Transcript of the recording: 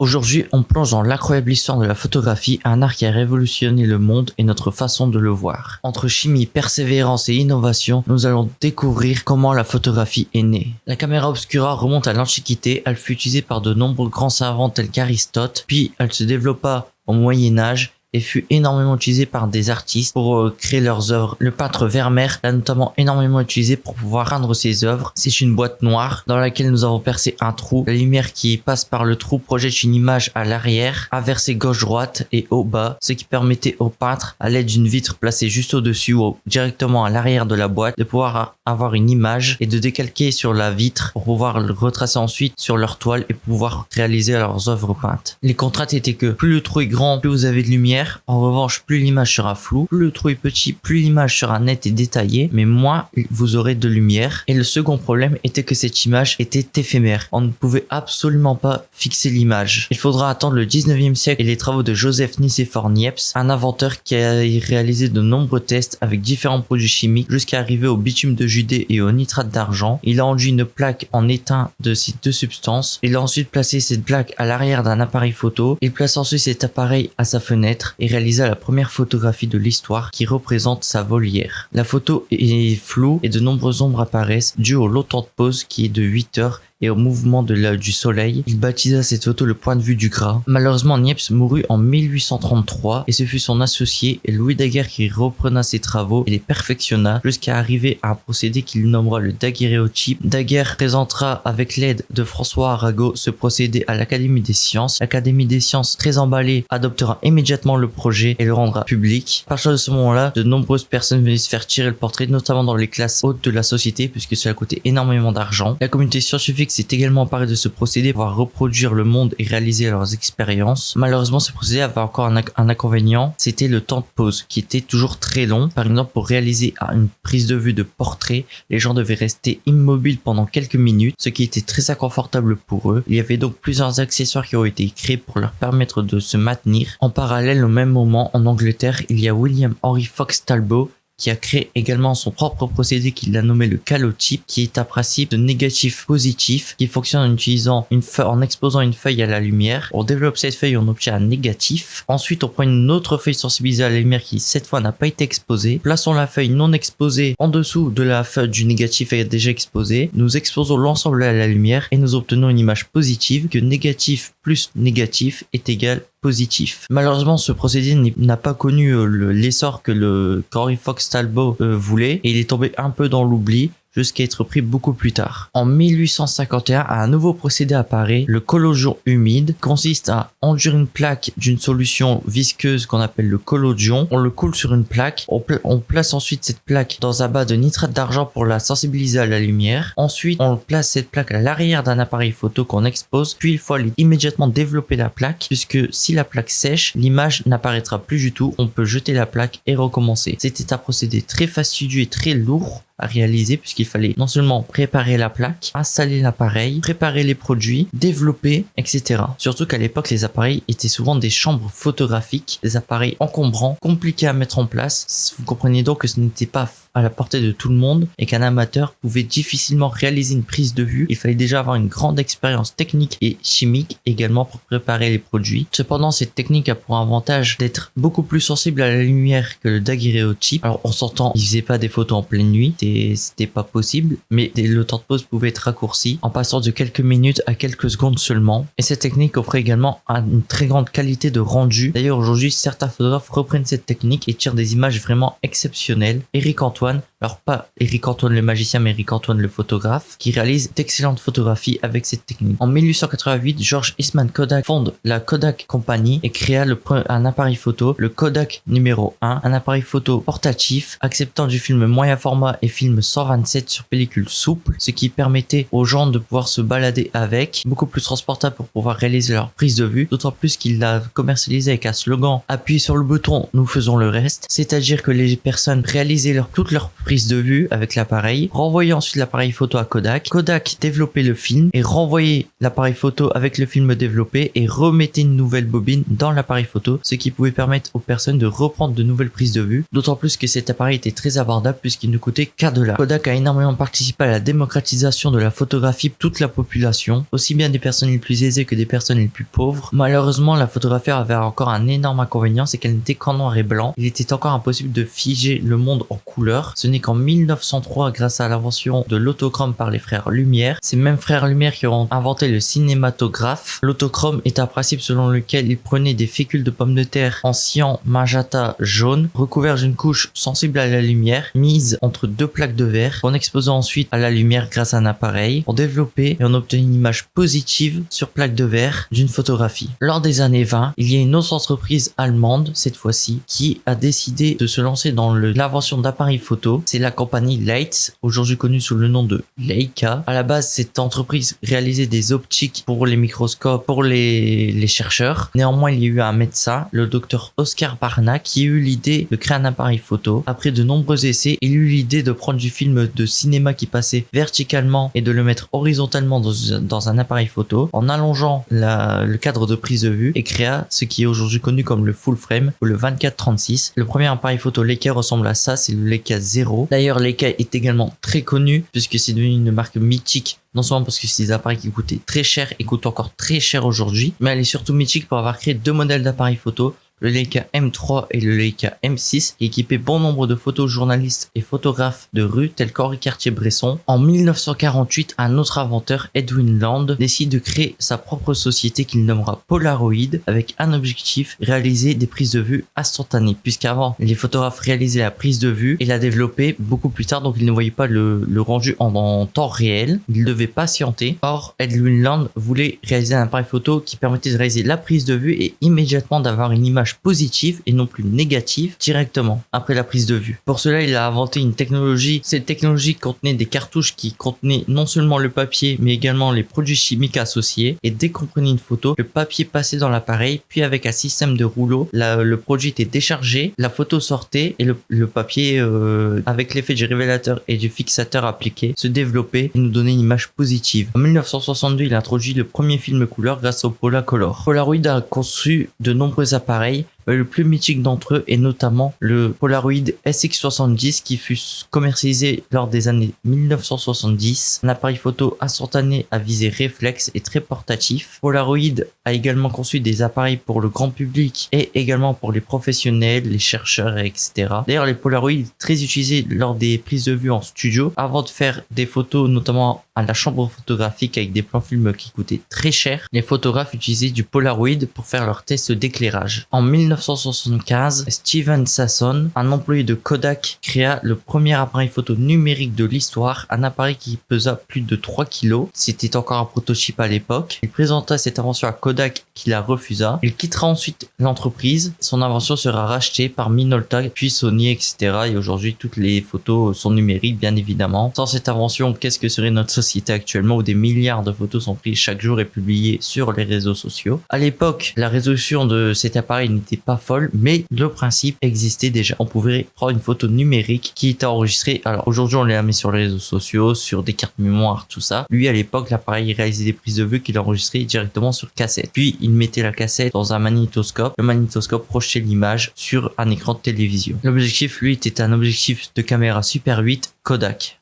Aujourd'hui, on plonge dans l'incroyable histoire de la photographie, un art qui a révolutionné le monde et notre façon de le voir. Entre chimie, persévérance et innovation, nous allons découvrir comment la photographie est née. La caméra obscura remonte à l'Antiquité, elle fut utilisée par de nombreux grands savants tels qu'Aristote, puis elle se développa au Moyen-Âge et fut énormément utilisée par des artistes pour créer leurs œuvres. Le peintre Vermeer l'a notamment énormément utilisé pour pouvoir peindre ses œuvres. C'est une boîte noire dans laquelle nous avons percé un trou. La lumière qui passe par le trou projette une image à l'arrière, inversée gauche-droite et au bas, ce qui permettait au peintre, à l'aide d'une vitre placée juste au-dessus ou directement à l'arrière de la boîte, de pouvoir avoir une image et de décalquer sur la vitre pour pouvoir le retracer ensuite sur leur toile et pouvoir réaliser leurs œuvres peintes. Les contraintes étaient que plus le trou est grand, plus vous avez de lumière. En revanche, plus l'image sera floue, plus le trou est petit, plus l'image sera nette et détaillée, mais moins vous aurez de lumière. Et le second problème était que cette image était éphémère. On ne pouvait absolument pas fixer l'image. Il faudra attendre le 19e siècle et les travaux de Joseph Nicéphore Niepce, un inventeur qui a réalisé de nombreux tests avec différents produits chimiques jusqu'à arriver au bitume de Judée et au nitrate d'argent. Il a enduit une plaque en étain de ces deux substances. Il a ensuite placé cette plaque à l'arrière d'un appareil photo. Il place ensuite cet appareil à sa fenêtre et réalisa la première photographie de l'histoire qui représente sa volière. La photo est floue et de nombreuses ombres apparaissent dues au long temps de pause qui est de 8 heures et au mouvement du soleil. Il baptisa cette photo le point de vue du gras. Malheureusement, Niepce mourut en 1833 et ce fut son associé Louis Daguerre qui reprena ses travaux et les perfectionna jusqu'à arriver à un procédé qu'il nommera le daguerréotype. Daguerre présentera avec l'aide de François Arago ce procédé à l'Académie des Sciences. L'Académie des Sciences, très emballée, adoptera immédiatement le projet et le rendra public. À partir de ce moment-là, de nombreuses personnes venaient se faire tirer le portrait, notamment dans les classes hautes de la société, puisque cela coûtait énormément d'argent. La communauté scientifique s'est également emparé de ce procédé pour pouvoir reproduire le monde et réaliser leurs expériences. Malheureusement, ce procédé avait encore un inconvénient, c'était le temps de pause qui était toujours très long. Par exemple, pour réaliser une prise de vue de portrait, les gens devaient rester immobiles pendant quelques minutes, ce qui était très inconfortable pour eux. Il y avait donc plusieurs accessoires qui ont été créés pour leur permettre de se maintenir. En parallèle, au même moment, en Angleterre, il y a William Henry Fox Talbot qui a créé également son propre procédé qu'il a nommé le calotype, qui est un principe de négatif positif qui fonctionne en utilisant en exposant une feuille à la lumière. On développe cette feuille, on obtient un négatif. Ensuite, on prend une autre feuille sensibilisée à la lumière qui cette fois n'a pas été exposée. Plaçons la feuille non exposée en dessous de la feuille du négatif déjà exposée. Nous exposons l'ensemble à la lumière et nous obtenons une image positive que négatif plus négatif est égal positif. Malheureusement, ce procédé n'a pas connu l'essor que Henry Fox Talbot voulait et il est tombé un peu dans l'oubli jusqu'à être pris beaucoup plus tard. En 1851, un nouveau procédé apparaît, le collodion humide, consiste à enduire une plaque d'une solution visqueuse qu'on appelle le collodion. On le coule sur une plaque, on place ensuite cette plaque dans un bas de nitrate d'argent pour la sensibiliser à la lumière. Ensuite, on place cette plaque à l'arrière d'un appareil photo qu'on expose, puis il faut aller immédiatement développer la plaque, puisque si la plaque sèche, l'image n'apparaîtra plus du tout, on peut jeter la plaque et recommencer. C'était un procédé très fastidieux et très lourd à réaliser puisqu'il fallait non seulement préparer la plaque, installer l'appareil, préparer les produits, développer, etc. Surtout qu'à l'époque, les appareils étaient souvent des chambres photographiques, des appareils encombrants, compliqués à mettre en place. Vous comprenez donc que ce n'était pas à la portée de tout le monde et qu'un amateur pouvait difficilement réaliser une prise de vue. Il fallait déjà avoir une grande expérience technique et chimique également pour préparer les produits. Cependant, cette technique a pour avantage d'être beaucoup plus sensible à la lumière que le daguerréotype. Alors on s'entend, il faisait pas des photos en pleine nuit, c'était pas possible, mais le temps de pause pouvait être raccourci en passant de quelques minutes à quelques secondes seulement. Et cette technique offrait également une très grande qualité de rendu. D'ailleurs, aujourd'hui, certains photographes reprennent cette technique et tirent des images vraiment exceptionnelles. Éric Antoine, alors pas Éric Antoine le magicien, mais Éric Antoine le photographe, qui réalise d'excellentes photographies avec cette technique. En 1888, George Eastman Kodak fonde la Kodak Company et créa un appareil photo, le Kodak numéro 1, un appareil photo portatif acceptant du film moyen format et film 127 sur pellicule souple, ce qui permettait aux gens de pouvoir se balader avec, beaucoup plus transportable pour pouvoir réaliser leur prise de vue, d'autant plus qu'il l'a commercialisé avec un slogan: appuyez sur le bouton, nous faisons le reste, c'est-à-dire que les personnes réalisaient toutes leurs prise de vue avec l'appareil, renvoyait ensuite l'appareil photo à Kodak. Kodak développait le film et renvoyait l'appareil photo avec le film développé et remettait une nouvelle bobine dans l'appareil photo, ce qui pouvait permettre aux personnes de reprendre de nouvelles prises de vue, d'autant plus que cet appareil était très abordable puisqu'il ne coûtait qu'un dollar. Kodak a énormément participé à la démocratisation de la photographie pour toute la population, aussi bien des personnes les plus aisées que des personnes les plus pauvres. Malheureusement, la photographie avait encore un énorme inconvénient, c'est qu'elle n'était qu'en noir et blanc. Il était encore impossible de figer le monde en couleur. Ce n'est qu'en 1903, grâce à l'invention de l'autochrome par les frères Lumière, ces mêmes frères Lumière qui ont inventé le cinématographe. L'autochrome est un principe selon lequel ils prenaient des fécules de pommes de terre en cyan magenta jaune, recouverts d'une couche sensible à la lumière, mise entre deux plaques de verre, qu'on exposait ensuite à la lumière grâce à un appareil. On développait et on obtenait une image positive sur plaque de verre d'une photographie. Lors des années 20, il y a une autre entreprise allemande, cette fois-ci, qui a décidé de se lancer dans l'invention d'appareils photo. C'est la compagnie Leitz, aujourd'hui connue sous le nom de Leica. À la base, cette entreprise réalisait des optiques pour les microscopes, pour les chercheurs. Néanmoins, il y a eu un médecin, le docteur Oscar Barnack, qui a eu l'idée de créer un appareil photo. Après de nombreux essais, il eut l'idée de prendre du film de cinéma qui passait verticalement et de le mettre horizontalement dans un appareil photo, en allongeant le cadre de prise de vue, et créa ce qui est aujourd'hui connu comme le full frame ou le 24-36. Le premier appareil photo Leica ressemble à ça, c'est le Leica 0. D'ailleurs, Leica est également très connu puisque c'est devenu une marque mythique. Non seulement parce que c'est des appareils qui coûtaient très cher et coûtent encore très cher aujourd'hui, mais elle est surtout mythique pour avoir créé deux modèles d'appareils photo, le Leica M3 et le Leica M6, qui équipaient bon nombre de photojournalistes et photographes de rue tels qu'Henri Cartier-Bresson. En 1948, un autre inventeur, Edwin Land, décide de créer sa propre société qu'il nommera Polaroid, avec un objectif: réaliser des prises de vue instantanées, puisqu'avant les photographes réalisaient la prise de vue et la développaient beaucoup plus tard, donc ils ne voyaient pas le rendu en temps réel, ils devaient patienter. Or, Edwin Land voulait réaliser un appareil photo qui permettait de réaliser la prise de vue et immédiatement d'avoir une image positive et non plus négative directement après la prise de vue. Pour cela, il a inventé une technologie. Cette technologie contenait des cartouches qui contenaient non seulement le papier mais également les produits chimiques associés, et dès qu'on prenait une photo, le papier passait dans l'appareil, puis avec un système de rouleau, le produit était déchargé, la photo sortait et le papier avec l'effet du révélateur et du fixateur appliqué se développait et nous donnait une image positive. En 1962, il a introduit le premier film couleur grâce au Polacolor. Polaroid a conçu de nombreux appareils. Le plus mythique d'entre eux est notamment le Polaroid SX70 qui fut commercialisé lors des années 1970. Un appareil photo instantané à visée réflexe et très portatif. Polaroid a également conçu des appareils pour le grand public et également pour les professionnels, les chercheurs, etc. D'ailleurs, les Polaroid très utilisés lors des prises de vue en studio avant de faire des photos, notamment à la chambre photographique avec des plans films qui coûtaient très cher. Les photographes utilisaient du Polaroid pour faire leurs tests d'éclairage. En 1975, Steven Sasson, un employé de Kodak, créa le premier appareil photo numérique de l'histoire, un appareil qui pesa plus de 3 kg. C'était encore un prototype à l'époque. Il présenta cette invention à Kodak qui la refusa. Il quittera ensuite l'entreprise. Son invention sera rachetée par Minolta, puis Sony, etc. Et aujourd'hui, toutes les photos sont numériques, bien évidemment. Sans cette invention, qu'est-ce que serait notre société actuellement où des milliards de photos sont prises chaque jour et publiées sur les réseaux sociaux? À l'époque, la résolution de cet appareil n'était pas folle, mais le principe existait déjà. On pouvait prendre une photo numérique qui était enregistrée. Alors aujourd'hui, on les met sur les réseaux sociaux, sur des cartes mémoire, tout ça. Lui, à l'époque, l'appareil réalisait des prises de vue qu'il enregistrait directement sur cassette. Puis, il mettait la cassette dans un magnétoscope. Le magnétoscope projetait l'image sur un écran de télévision. L'objectif, lui, était un objectif de caméra Super 8 Kodak.